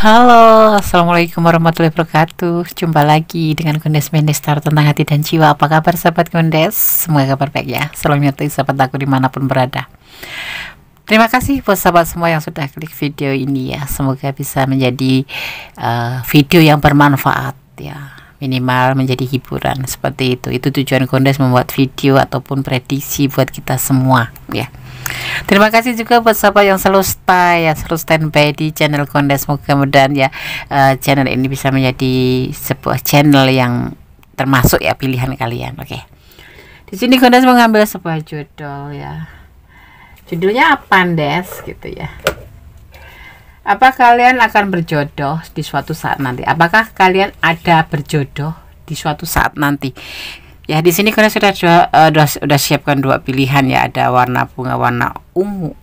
Halo, assalamualaikum warahmatullahi wabarakatuh. Jumpa lagi dengan Gondes Mendestar tentang hati dan jiwa. Apa kabar sahabat Gondes? Semoga kabar baik ya. Salam nyata sahabat aku dimanapun berada. Terima kasih buat sahabat semua yang sudah klik video ini ya. Semoga bisa menjadi video yang bermanfaat ya. Minimal menjadi hiburan seperti itu. Itu tujuan Gondes membuat video ataupun prediksi buat kita semua ya. Terima kasih juga buat sahabat yang selalu stay ya, selalu standby di channel Gondes. Mudah-mudahan ya channel ini bisa menjadi sebuah channel yang termasuk ya pilihan kalian. Oke. Di sini Gondes mengambil sebuah judul ya. Judulnya apa, Des? Gitu ya. Apa kalian akan berjodoh di suatu saat nanti? Apakah kalian ada berjodoh di suatu saat nanti? Ya, di sini kalian sudah siapkan dua pilihan ya, ada warna bunga warna ungu,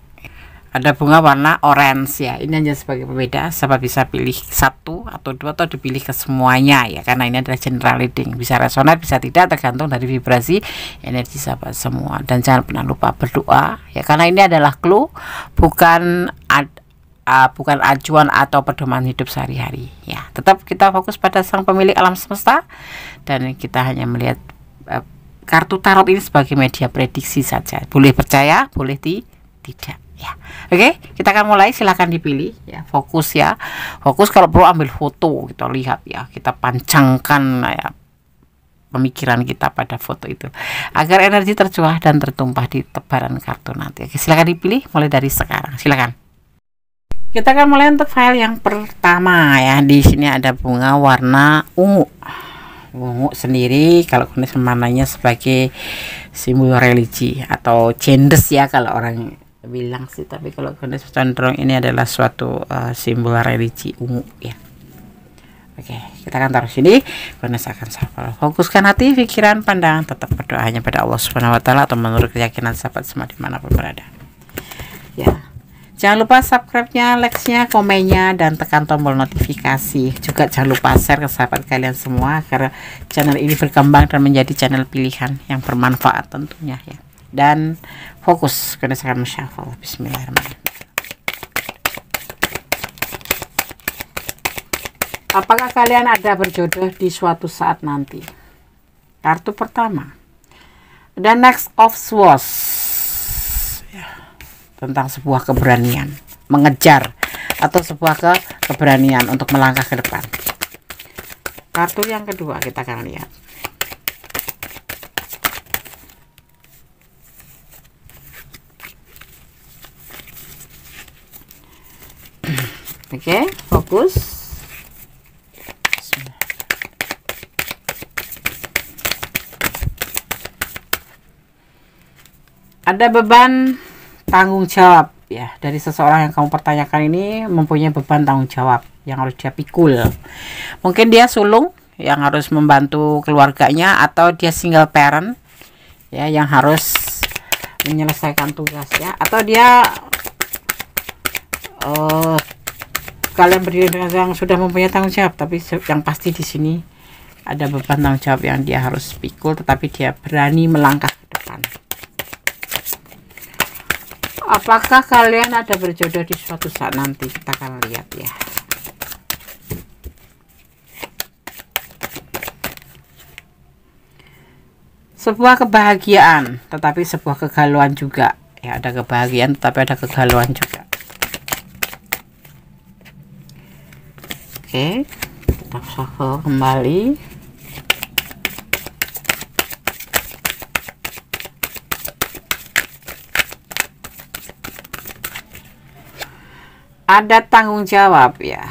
ada bunga warna orange ya. Ini hanya sebagai pembeda, sahabat bisa pilih satu atau dua atau dipilih ke semuanya ya, karena ini adalah general reading, bisa resonan bisa tidak, tergantung dari vibrasi energi sahabat semua. Dan jangan pernah lupa berdoa ya, karena ini adalah clue, bukan acuan atau pedoman hidup sehari-hari ya. Tetap kita fokus pada sang pemilik alam semesta, dan kita hanya melihat kartu tarot ini sebagai media prediksi saja. Boleh percaya, boleh tidak ya. Oke, kita akan mulai. Silahkan dipilih ya. Fokus ya, fokus. Kalau perlu ambil foto, kita lihat ya, kita pancangkan ya pemikiran kita pada foto itu agar energi tercuah dan tertumpah di tebaran kartu nanti. Oke, silahkan dipilih mulai dari sekarang. Silahkan. Kita akan mulai untuk file yang pertama ya. Di sini ada bunga warna ungu. Ungu sendiri kalau Gondes memaknainya sebagai simbol religi atau cendes ya kalau orang bilang sih, tapi kalau Gondes cenderung ini adalah suatu simbol religi ungu ya. Oke, kita akan taruh sini. Gondes akan fokuskan hati, pikiran, pandangan, tetap berdoa hanya pada Allah Subhanahu wa taala atau menurut keyakinan sahabat semua dimanapun berada ya. Jangan lupa subscribe-nya, like-nya, komennya, dan tekan tombol notifikasi. Juga jangan lupa share ke sahabat kalian semua agar channel ini berkembang dan menjadi channel pilihan yang bermanfaat tentunya ya. Dan fokus, Gondes akan mensyafal. Bismillahirrahmanirrahim. Apakah kalian ada berjodoh di suatu saat nanti? Kartu pertama, The Knight of Swords. Tentang sebuah keberanian mengejar atau sebuah keberanian untuk melangkah ke depan. Kartu yang kedua kita akan lihat. Oke, fokus. Ada beban tanggung jawab ya dari seseorang yang kamu pertanyakan ini, mempunyai beban tanggung jawab yang harus dia pikul. Mungkin dia sulung yang harus membantu keluarganya, atau dia single parent ya yang harus menyelesaikan tugas ya, atau dia kalian berdiri dengan yang sudah mempunyai tanggung jawab, tapi yang pasti di sini ada beban tanggung jawab yang dia harus pikul, tetapi dia berani melangkah ke depan. Apakah kalian ada berjodoh di suatu saat nanti? Kita akan lihat ya. Sebuah kebahagiaan, tetapi sebuah kegalauan juga. Ya, ada kebahagiaan, tetapi ada kegalauan juga. Oke, kita shuffle kembali. Ada tanggung jawab ya,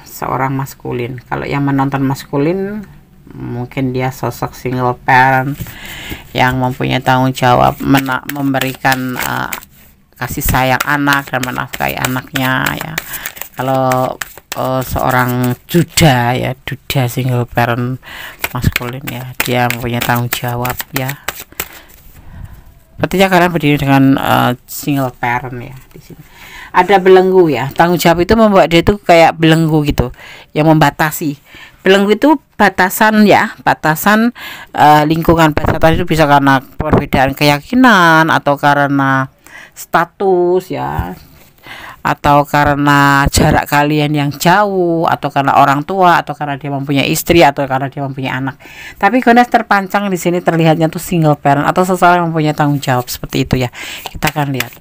seorang maskulin. Kalau yang menonton maskulin, mungkin dia sosok single parent yang mempunyai tanggung jawab memberikan kasih sayang anak dan menafkahi anaknya ya. Kalau seorang duda ya, duda single parent maskulin ya, dia mempunyai tanggung jawab ya. Sepertinya kalian berdiri dengan single parent ya di sini. Ada belenggu ya, tanggung jawab itu membuat dia itu kayak belenggu gitu yang membatasi. Belenggu itu batasan ya, batasan lingkungan. Batasan itu bisa karena perbedaan keyakinan atau karena status ya, atau karena jarak kalian yang jauh, atau karena orang tua, atau karena dia mempunyai istri, atau karena dia mempunyai anak. Tapi Gones terpancang di sini terlihatnya tuh single parent atau seseorang yang mempunyai tanggung jawab seperti itu ya. Kita akan lihat.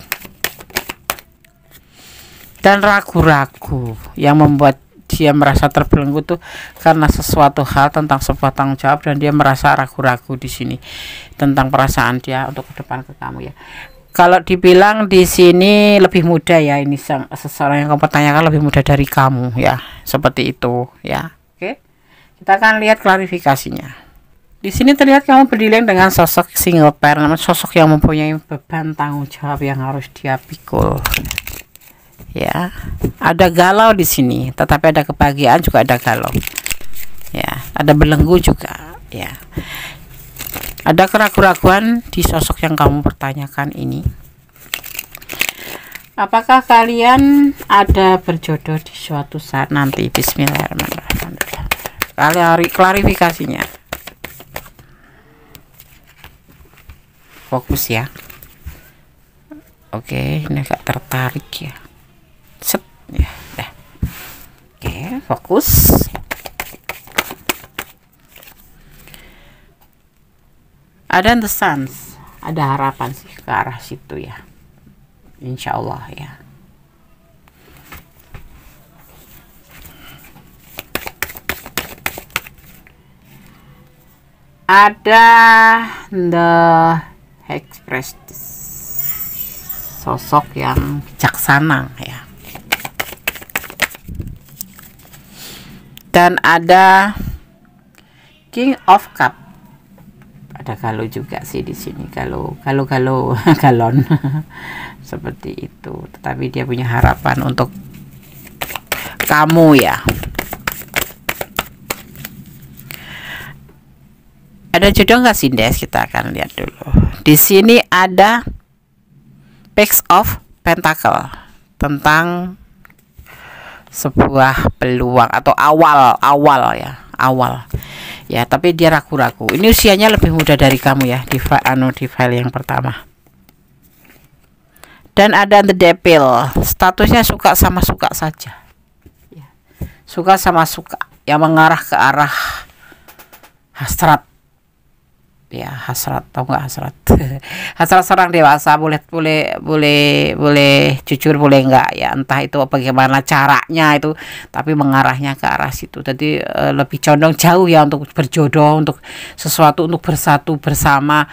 Dan ragu-ragu yang membuat dia merasa terbelenggu tuh karena sesuatu hal tentang sebuah tanggung jawab, dan dia merasa ragu-ragu di sini tentang perasaan dia untuk ke depan ke kamu ya. Kalau dibilang di sini lebih muda ya, ini seseorang yang kamu pertanyakan lebih muda dari kamu ya, seperti itu ya. Oke, kita akan lihat klarifikasinya. Di sini terlihat kamu berdileng dengan sosok single parent, sosok yang mempunyai beban tanggung jawab yang harus dia pikul. Ya, ada galau di sini, tetapi ada kebahagiaan juga, ada galau. Ya, ada belenggu juga. Ya, ada keraguan-raguan di sosok yang kamu pertanyakan ini. Apakah kalian ada berjodoh di suatu saat nanti? Bismillahirrahmanirrahim. Klarifikasinya. Fokus ya. Oke, ini agak tertarik ya. Set ya, dah. Oke, fokus. Ada the suns, ada harapan sih ke arah situ ya, insya Allah ya. Ada the express, sosok yang bijaksana ya. Dan ada King of Cup. Ada galau juga sih di sini, galau galon seperti itu. Tetapi dia punya harapan untuk kamu ya. Ada jodoh nggak sih, Des? Kita akan lihat dulu. Di sini ada Page of Pentacle tentang sebuah peluang atau awal ya, tapi dia ragu-ragu. Ini usianya lebih muda dari kamu ya, di file yang pertama. Dan ada the devil, statusnya suka sama suka saja ya. Suka sama suka yang mengarah ke arah hasrat ya, hasrat, tahu nggak hasrat? Hasrat seorang dewasa, boleh jujur, boleh enggak ya, entah itu bagaimana caranya itu, tapi mengarahnya ke arah situ. Jadi lebih condong jauh ya untuk berjodoh, untuk sesuatu, untuk bersatu bersama.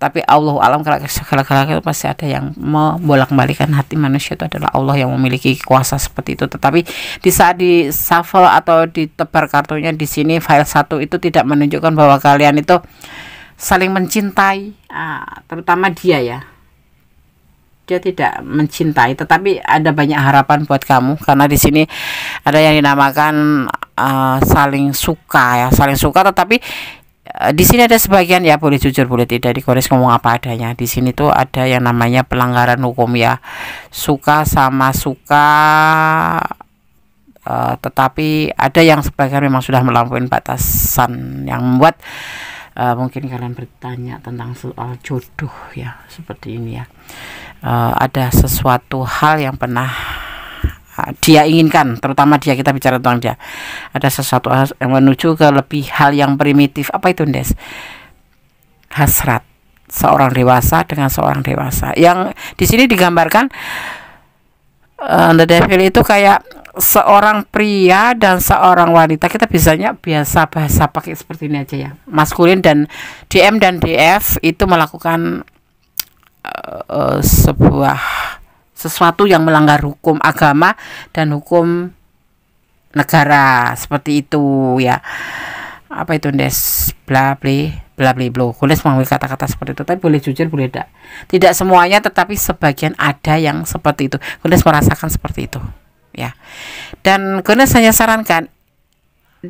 Tapi Allah alam, segala-galanya itu pasti ada yang membolak-balikan hati manusia, itu adalah Allah yang memiliki kuasa seperti itu. Tetapi di saat di shuffle atau ditebar kartunya di sini file 1 itu tidak menunjukkan bahwa kalian itu saling mencintai, terutama dia ya. Dia tidak mencintai, tetapi ada banyak harapan buat kamu, karena di sini ada yang dinamakan saling suka ya, saling suka. Tetapi di sini ada sebagian ya, boleh jujur boleh tidak, di Gones ngomong apa adanya. Di sini tuh ada yang namanya pelanggaran hukum ya, suka sama suka. Tetapi ada yang sebagian memang sudah melampaui batasan yang membuat mungkin kalian bertanya tentang soal jodoh ya, seperti ini ya. Ada sesuatu hal yang pernah dia inginkan, terutama dia, kita bicara tentang dia. Ada sesuatu hal yang menuju ke lebih hal yang primitif. Apa itu, Des? Hasrat seorang dewasa dengan seorang dewasa. Yang di sini digambarkan the devil itu kayak seorang pria dan seorang wanita. Kita biasa bahasa pakai seperti ini aja ya, maskulin. Dan DM dan DF itu melakukan sesuatu yang melanggar hukum agama dan hukum negara, seperti itu ya. Apa itu, Des? Bla bla blo. Gones mengambil kata-kata seperti itu, tapi boleh jujur boleh tidak semuanya, tetapi sebagian ada yang seperti itu. Gones merasakan seperti itu ya. Dan Gones hanya sarankan,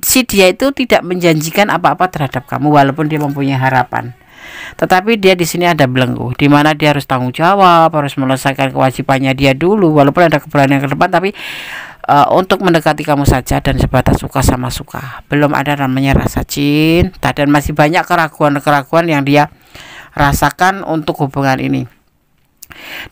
si dia itu tidak menjanjikan apa-apa terhadap kamu walaupun dia mempunyai harapan. Tetapi dia di sini ada belenggu, di mana dia harus tanggung jawab, harus menyelesaikan kewajibannya dia dulu, walaupun ada keberanian ke depan. Tapi untuk mendekati kamu saja dan sebatas suka sama suka, belum ada namanya rasa cinta, dan masih banyak keraguan-keraguan yang dia rasakan untuk hubungan ini.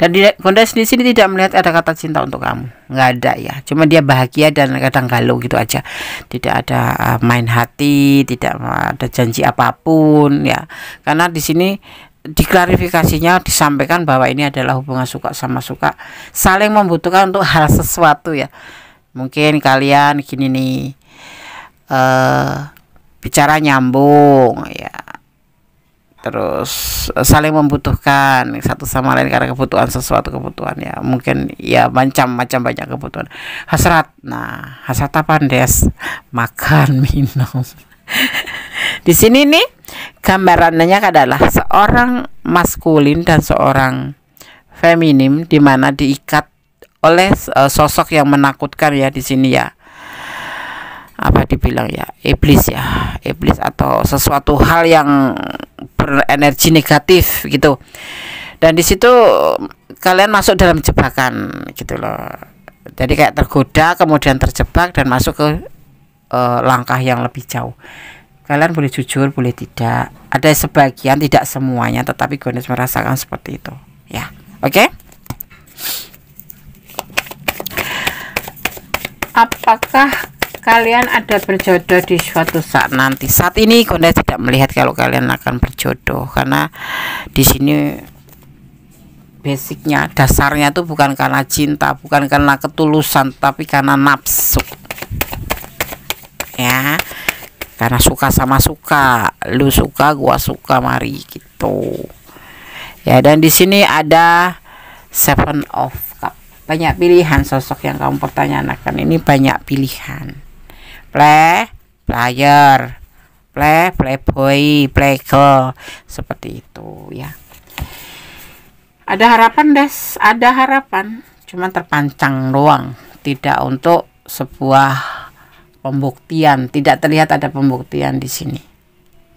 Dan Gondes di sini tidak melihat ada kata cinta untuk kamu, nggak ada ya. Cuma dia bahagia dan kadang galau gitu aja. Tidak ada main hati, tidak ada janji apapun ya. Karena di sini diklarifikasinya disampaikan bahwa ini adalah hubungan suka sama suka, saling membutuhkan untuk hal sesuatu ya. Mungkin kalian gini nih, bicara nyambung ya, terus saling membutuhkan satu sama lain karena kebutuhan sesuatu, kebutuhan ya, mungkin ya macam-macam banyak kebutuhan. Hasrat, nah hasrat apa Des? Makan, minum. Di sini nih gambarannya adalah seorang maskulin dan seorang feminim, di mana diikat oleh sosok yang menakutkan ya di sini ya. Apa dibilang ya, iblis ya, iblis atau sesuatu hal yang berenergi negatif gitu. Dan di situ kalian masuk dalam jebakan gitu loh. Jadi kayak tergoda kemudian terjebak dan masuk ke langkah yang lebih jauh. Kalian boleh jujur, boleh tidak. Ada sebagian, tidak semuanya, tetapi Gondes merasakan seperti itu ya. Oke? Apakah kalian ada berjodoh di suatu saat nanti? Saat ini Gondes tidak melihat kalau kalian akan berjodoh, karena di sini basicnya, dasarnya itu bukan karena cinta, bukan karena ketulusan, tapi karena nafsu ya. Karena suka sama suka, lu suka gua suka, mari gitu ya. Dan di sini ada Seven of Cup, banyak pilihan sosok yang kamu pertanyakan ini, banyak pilihan. Player, playboy, playgirl, seperti itu ya. Ada harapan Des, ada harapan, cuman terpancang doang, tidak untuk sebuah pembuktian, tidak terlihat ada pembuktian di sini.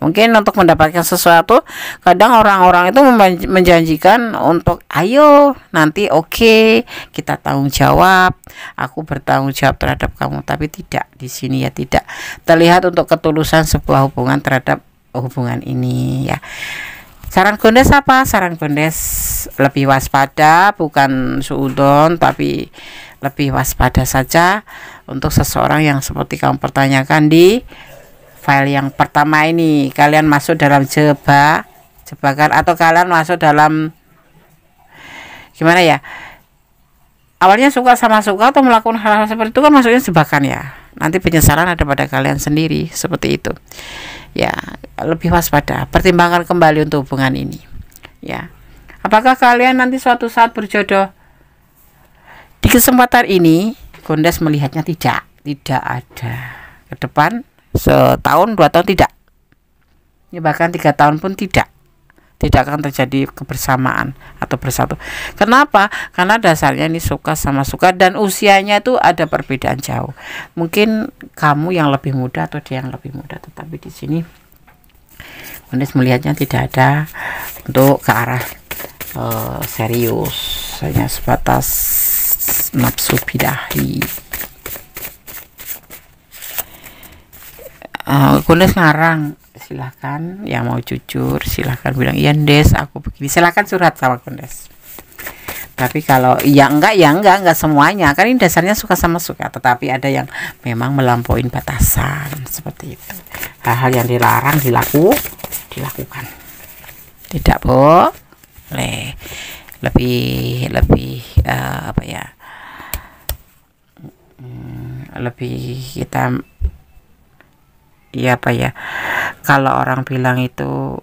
Mungkin untuk mendapatkan sesuatu, kadang orang-orang itu menjanjikan untuk ayo nanti oke, kita tanggung jawab, aku bertanggung jawab terhadap kamu, tapi tidak di sini ya, tidak terlihat untuk ketulusan sebuah hubungan terhadap hubungan ini ya. Saran Gondes apa? Saran Gondes lebih waspada, bukan suudon, tapi lebih waspada saja untuk seseorang yang seperti kamu pertanyakan di file yang pertama ini. Kalian masuk dalam jebakan, atau kalian masuk dalam gimana ya, awalnya suka sama suka atau melakukan hal-hal seperti itu kan masuknya jebakan ya. Nanti penyesalan ada pada kalian sendiri, seperti itu ya. Lebih waspada, pertimbangkan kembali untuk hubungan ini ya. Apakah kalian nanti suatu saat berjodoh? Di kesempatan ini Gondes melihatnya tidak ada. Ke depan setahun, 2 tahun tidak, ya, bahkan 3 tahun pun tidak akan terjadi kebersamaan atau bersatu. Kenapa? Karena dasarnya ini suka sama suka, dan usianya itu ada perbedaan jauh. Mungkin kamu yang lebih muda atau dia yang lebih muda, tetapi di sini Gondes melihatnya tidak ada untuk ke arah serius, hanya sebatas nafsu bidahi. Gondes ngarang, silahkan yang mau jujur silahkan bilang iya Des aku begini, silahkan curhat sama Gondes. Tapi kalau ya enggak semuanya, kan ini dasarnya suka sama suka, tetapi ada yang memang melampaui batasan seperti itu. Hal-hal yang dilarang dilakukan tidak boleh. Lebih apa ya, lebih kita ya apa ya, kalau orang bilang itu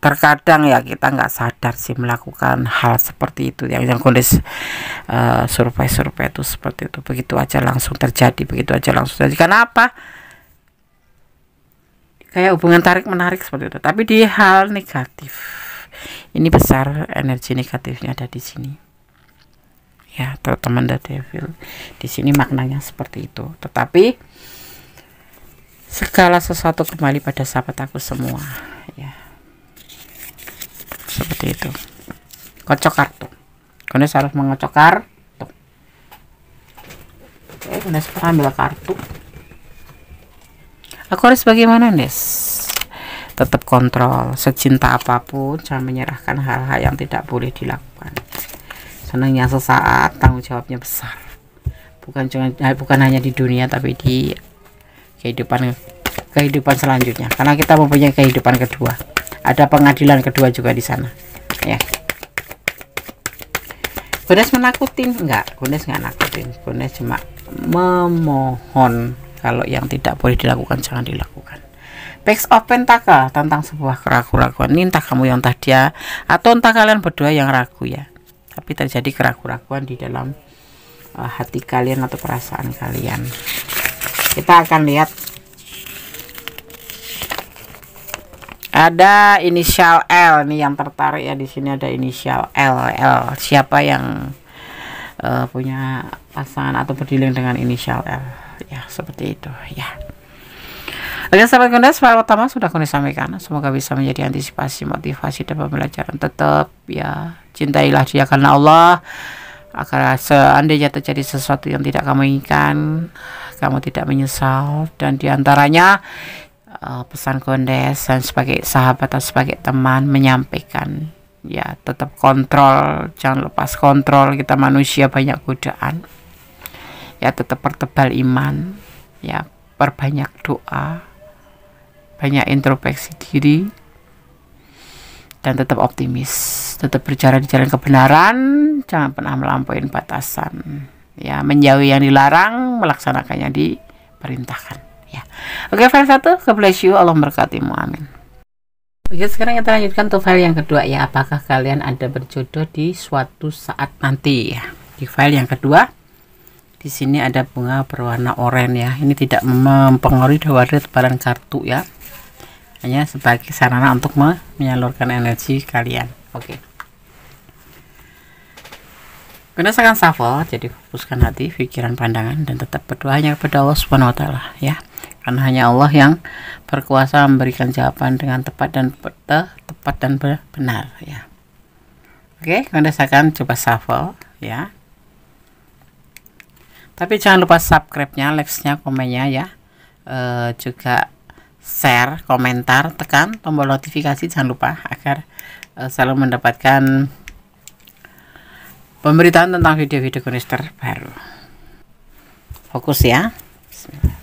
terkadang ya kita nggak sadar sih melakukan hal seperti itu yang Gondes survei itu seperti itu, begitu aja langsung terjadi, Kenapa? Kayak hubungan tarik menarik seperti itu, tapi di hal negatif ini besar energi negatifnya ada di sini ya, teman The Devil. Di sini maknanya seperti itu, tetapi segala sesuatu kembali pada sahabat aku semua ya, seperti itu. Kocok kartu, Gondes harus mengocok kartu. Oke, Gondes pernah ambil kartu. Aku harus bagaimana Des? tetap kontrol, secinta apapun jangan menyerahkan hal-hal yang tidak boleh dilakukan. Senangnya sesaat, tanggung jawabnya besar, bukan hanya di dunia tapi di kehidupan selanjutnya, karena kita mempunyai kehidupan kedua, ada pengadilan kedua juga di sana ya. Gondes menakutin? Enggak, Gondes nggak nakutin. Gondes cuma memohon kalau yang tidak boleh dilakukan jangan dilakukan. Page of Pentacle tentang sebuah keraguan-raguan. Ini entah kamu yang entah dia, atau entah kalian berdua yang ragu ya, tapi terjadi keraguan-raguan di dalam hati kalian atau perasaan kalian. Kita akan lihat ada inisial L nih yang tertarik ya. Di sini ada inisial L. Siapa yang punya pasangan atau berdiling dengan inisial L ya, seperti itu ya. Oke sahabat Gondes, hal utama sudah Gondes sampaikan, semoga bisa menjadi antisipasi, motivasi, dan pembelajaran. Tetap ya, cintailah dia karena Allah, agar seandainya terjadi sesuatu yang tidak kamu inginkan, kamu tidak menyesal. Dan diantaranya pesan Gondes dan sebagai sahabat atau sebagai teman menyampaikan ya, tetap kontrol, jangan lepas kontrol. Kita manusia banyak godaan ya, tetap pertebal iman ya, perbanyak doa, banyak introspeksi diri, dan tetap optimis, tetap berjalan di jalan kebenaran, jangan pernah melampaui batasan ya, menjauhi yang dilarang, melaksanakannya diperintahkan ya. Oke, file 1, God bless you, Allah memberkatimu, amin. Oke, sekarang kita lanjutkan untuk file yang kedua ya, apakah kalian ada berjodoh di suatu saat nanti ya. Di file yang kedua, di sini ada bunga berwarna oranye ya, ini tidak mempengaruhi dari tebaran kartu ya, hanya sebagai sarana untuk menyalurkan energi kalian. Oke, gunakan shuffle, jadi fokuskan hati, pikiran, pandangan, dan tetap berdoa hanya kepada Allah Subhanahu wa Ta'ala ya, karena hanya Allah yang berkuasa memberikan jawaban dengan tepat dan benar ya. Oke, gunakan coba shuffle ya, tapi jangan lupa subscribe-nya, like-nya, komennya ya, juga share, komentar, tekan tombol notifikasi jangan lupa agar selalu mendapatkan pemberitaan tentang video-video Gondes terbaru. Fokus ya. Bismillah.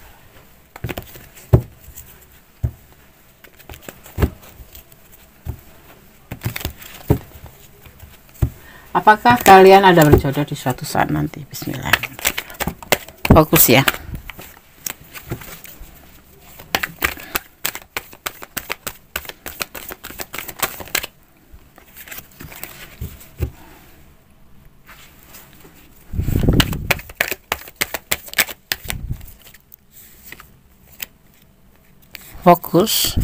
Apakah kalian ada berjodoh di suatu saat nanti? Bismillah. Fokus ya. Fokus.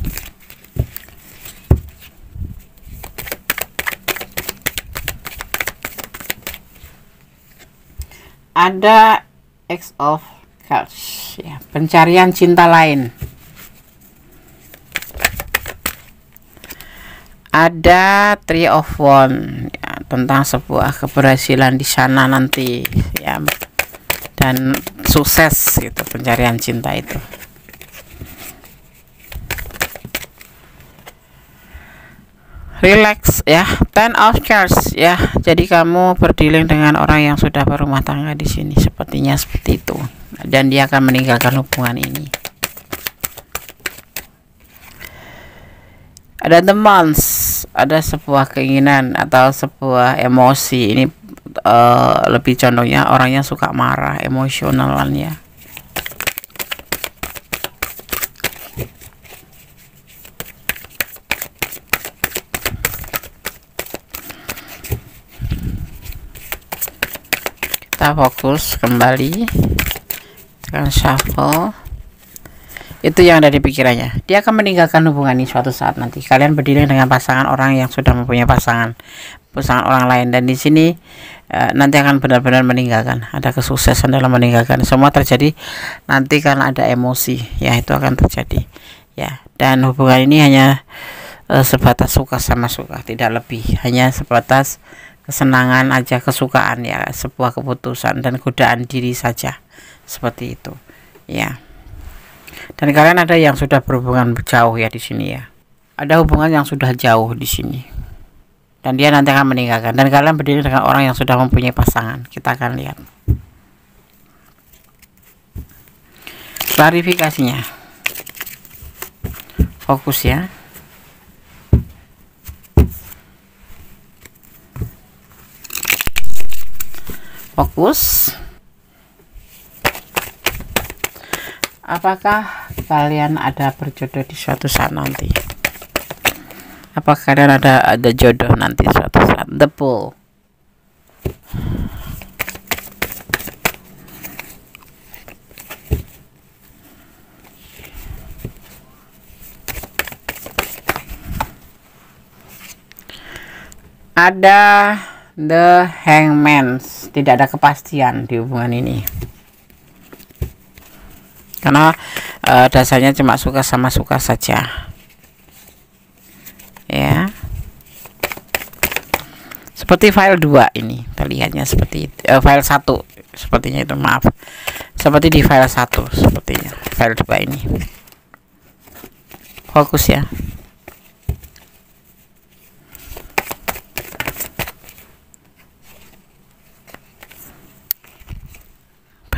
Ada X of Cups ya, pencarian cinta lain. Ada Three of Wands ya, tentang sebuah keberhasilan di sana nanti ya, dan sukses gitu pencarian cinta itu. Relax ya, Ten of Cups ya, jadi kamu berdealing dengan orang yang sudah berumah tangga di sini, sepertinya seperti itu, dan dia akan meninggalkan hubungan ini. Ada The Month, ada sebuah keinginan atau sebuah emosi ini, lebih condongnya orangnya suka marah, emosionalan ya. Kita fokus kembali dengan shuffle. Itu yang ada di pikirannya, dia akan meninggalkan hubungan ini suatu saat nanti. Kalian berdiri dengan pasangan orang yang sudah mempunyai pasangan orang lain, dan di sini nanti akan benar-benar meninggalkan, ada kesuksesan dalam meninggalkan. Semua terjadi nanti karena ada emosi ya, itu akan terjadi ya, dan hubungan ini hanya sebatas suka sama suka, tidak lebih, hanya sebatas kesenangan aja, kesukaan ya, sebuah keputusan dan godaan diri saja, seperti itu ya. Dan kalian ada yang sudah berhubungan jauh ya di sini ya. ada hubungan yang sudah jauh di sini, dan dia nanti akan meninggalkan, dan kalian berdiri dengan orang yang sudah mempunyai pasangan. Kita akan lihat klarifikasinya. Fokus ya. Fokus. Apakah kalian ada berjodoh di suatu saat nanti? Apakah kalian ada jodoh nanti suatu saat? The Bull. Ada The Hangman. Tidak ada kepastian di hubungan ini, karena dasarnya cuma suka sama suka saja ya. Seperti file 2 ini terlihatnya seperti itu. File 1 sepertinya itu, maaf, seperti di file 1 sepertinya. File 2 ini. Fokus ya.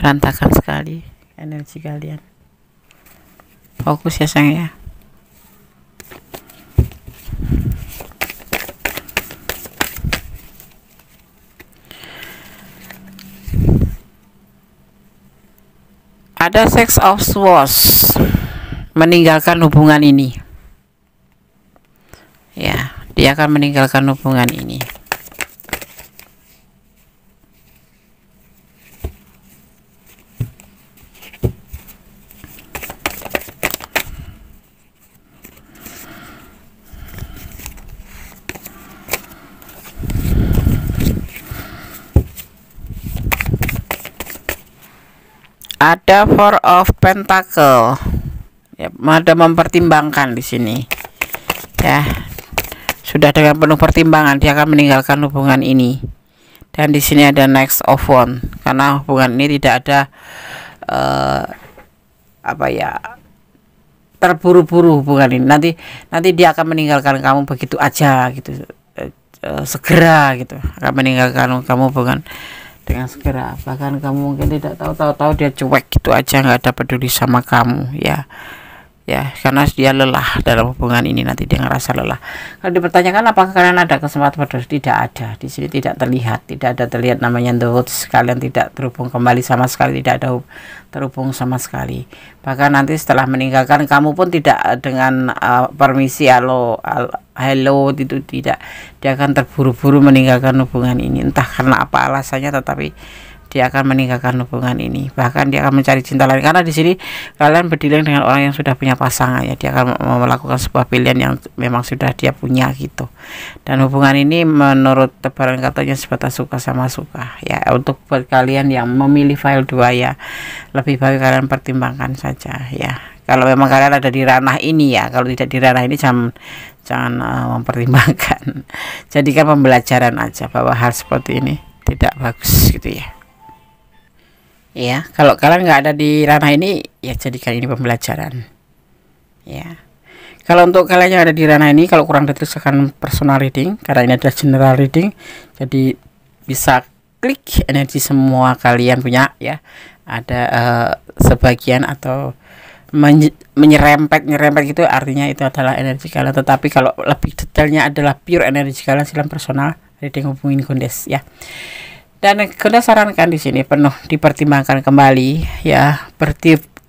Berantakan sekali energi kalian. Fokus ya sayang ya. Ada Six of Swords, meninggalkan hubungan ini ya. Dia akan meninggalkan hubungan ini. Ada Four of Pentacle ya, ada mempertimbangkan di sini ya. Sudah dengan penuh pertimbangan dia akan meninggalkan hubungan ini. Dan di sini ada Next of Wands, karena hubungan ini tidak ada apa ya, terburu-buru hubungan ini. Nanti dia akan meninggalkan kamu begitu aja gitu, segera gitu, akan meninggalkan kamu bukan dengan segera. Bahkan kamu mungkin tidak tahu dia cuek gitu aja, nggak ada peduli sama kamu ya. Karena dia lelah dalam hubungan ini. Nanti dia ngerasa lelah. Kalau dipertanyakan apakah kalian ada kesempatan berdua, tidak ada. Di sini tidak terlihat namanya The Woods. Kalian tidak terhubung kembali sama sekali, tidak ada terhubung sama sekali. Bahkan nanti setelah meninggalkan kamu pun tidak dengan permisi halo itu tidak. Dia akan terburu-buru meninggalkan hubungan ini, entah karena apa alasannya, tetapi dia akan meninggalkan hubungan ini. Bahkan dia akan mencari cinta lain, karena di sini kalian berdialog dengan orang yang sudah punya pasangan ya. Dia akan melakukan sebuah pilihan yang memang sudah dia punya gitu. Dan hubungan ini menurut tebaran katanya sebatas suka sama suka ya. Untuk buat kalian yang memilih file 2 ya, lebih baik kalian pertimbangkan saja ya. Kalau memang kalian ada di ranah ini ya, kalau tidak di ranah ini jangan mempertimbangkan. Jadikan pembelajaran aja bahwa hal seperti ini tidak bagus gitu ya. Ya, kalau kalian nggak ada di ranah ini ya, jadikan ini pembelajaran ya. Kalau untuk kalian yang ada di ranah ini, kalau kurang detail akan personal reading, karena ini adalah general reading, jadi bisa klik energi semua kalian punya ya. Ada sebagian atau menyerempet gitu, artinya itu adalah energi kalian. Tetapi kalau lebih detailnya adalah pure energi kalian, silahkan personal reading hubungin Gondes ya. Dan Gondes sarankan di sini penuh dipertimbangkan kembali ya,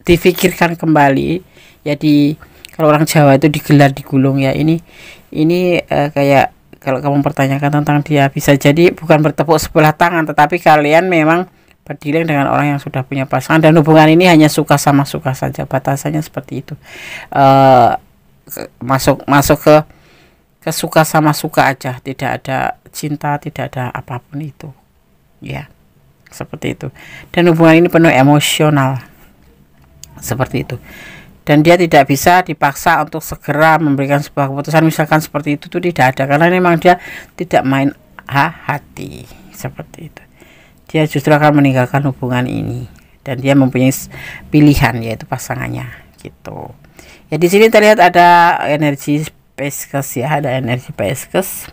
difikirkan kembali. Jadi kalau orang Jawa itu digelar digulung ya. Ini kayak kalau kamu pertanyakan tentang dia, bisa jadi bukan bertepuk sebelah tangan, tetapi kalian memang berdialog dengan orang yang sudah punya pasangan, dan hubungan ini hanya suka sama suka saja, batasannya seperti itu. Masuk ke suka sama suka aja, tidak ada cinta, tidak ada apapun itu ya, seperti itu. Dan hubungan ini penuh emosional seperti itu, dan dia tidak bisa dipaksa untuk segera memberikan sebuah keputusan misalkan seperti itu tuh tidak ada, karena memang dia tidak main hati seperti itu. Dia justru akan meninggalkan hubungan ini, dan dia mempunyai pilihan yaitu pasangannya gitu ya. Di sini terlihat ada energi Pisces ya, ada energi Pisces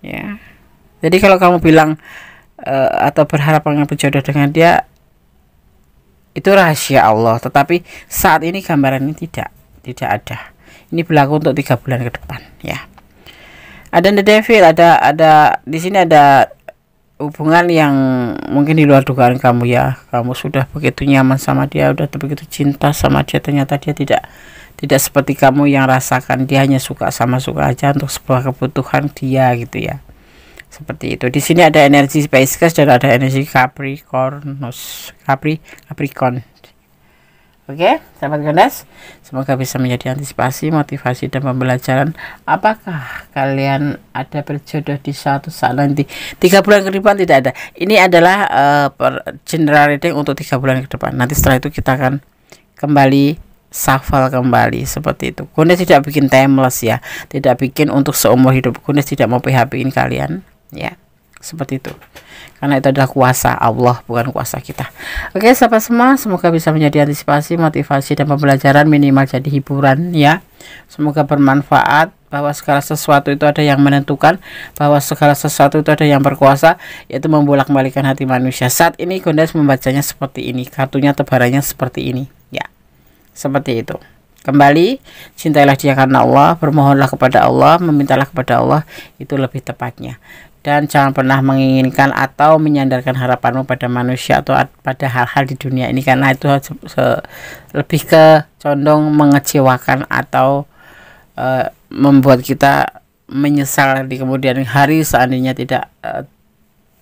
ya. Jadi kalau kamu bilang atau berharap pengen berjodoh dengan dia, itu rahasia Allah, tetapi saat ini gambaran ini tidak ada. Ini berlaku untuk 3 bulan ke depan ya. Ada the devil, ada di sini ada hubungan yang mungkin di luar dugaan kamu ya. Kamu sudah begitu nyaman sama dia, udah begitu cinta sama dia, ternyata dia tidak seperti kamu yang rasakan. Dia hanya suka aja untuk sebuah kebutuhan dia gitu ya. Seperti itu. Di sini ada energi Pisces dan ada energi Capricorn. Oke, sahabat Gandas, semoga bisa menjadi antisipasi, motivasi dan pembelajaran. Apakah kalian ada berjodoh di suatu saat nanti? 3 bulan ke depan tidak ada. Ini adalah general reading untuk 3 bulan ke depan. Nanti setelah itu kita akan kembali shuffle kembali seperti itu. Gandas tidak bikin timeless ya, tidak bikin untuk seumur hidup. Gandas tidak mau PHP-in kalian ya, seperti itu, karena itu adalah kuasa Allah, bukan kuasa kita. Oke sahabat semua, semoga bisa menjadi antisipasi, motivasi dan pembelajaran, minimal jadi hiburan ya. Semoga bermanfaat, bahwa segala sesuatu itu ada yang menentukan, bahwa segala sesuatu itu ada yang berkuasa, yaitu membolak-balikan hati manusia. Saat ini Gandas membacanya seperti ini, kartunya tebarannya seperti ini ya, seperti itu. Kembali, cintailah dia karena Allah, bermohonlah kepada Allah, memintalah kepada Allah, itu lebih tepatnya. Dan jangan pernah menginginkan atau menyandarkan harapanmu pada manusia atau pada hal-hal di dunia ini, karena itu lebih ke condong mengecewakan atau membuat kita menyesal di kemudian hari seandainya tidak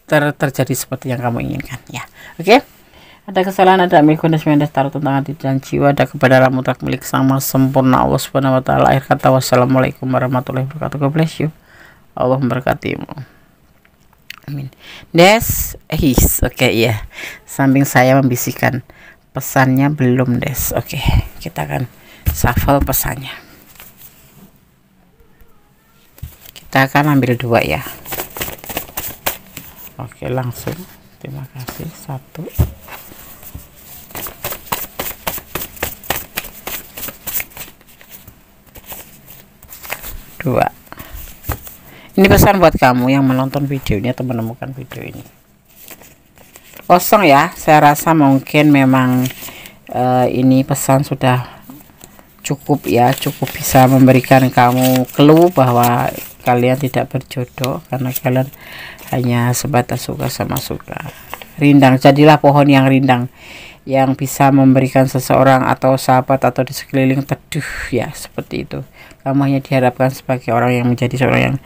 terjadi seperti yang kamu inginkan ya. Oke. Ada kesalahan, ada milik Gandas taruh tentang hati dan jiwa, ada kebenaran mutlak milik Sang Sempurna Allah Subhanahu wa taala. Akhir kata, wassalamualaikum warahmatullahi wabarakatuh. God bless you. Allah memberkatimu. Amin. Oke ya. Samping saya membisikkan pesannya belum Oke, kita akan shuffle pesannya. Kita akan ambil 2 ya. Oke, langsung. Terima kasih. 1. 2. Ini pesan buat kamu yang menonton video ini atau menemukan video ini. Kosong ya, saya rasa mungkin memang ini pesan sudah cukup ya, cukup bisa memberikan kamu clue bahwa kalian tidak berjodoh, karena kalian hanya sebatas suka sama suka. Rindang, jadilah pohon yang rindang, yang bisa memberikan seseorang atau sahabat atau di sekeliling teduh ya, seperti itu. Kamu hanya diharapkan sebagai orang yang menjadi seorang yang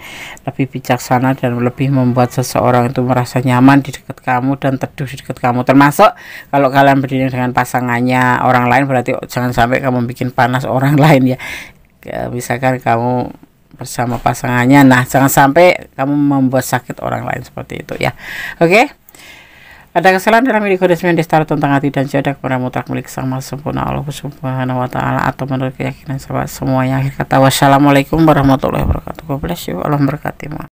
lebih bijaksana dan lebih membuat seseorang itu merasa nyaman di dekat kamu dan teduh di dekat kamu. Termasuk kalau kalian berdiri dengan pasangannya orang lain, berarti jangan sampai kamu bikin panas orang lain ya. Misalkan kamu bersama pasangannya, nah jangan sampai kamu membuat sakit orang lain seperti itu ya. Oke. Ada kesalahan dalam diri Gandas taruh tentang hati dan jiwa, ada kebenaran mutlak milik Sang Sempurna Allah Subhanahu wa taala atau menurut keyakinan sahabat semuanya. Akhir kata, wassalamualaikum warahmatullahi wabarakatuh. God bless you. Allah memberkati.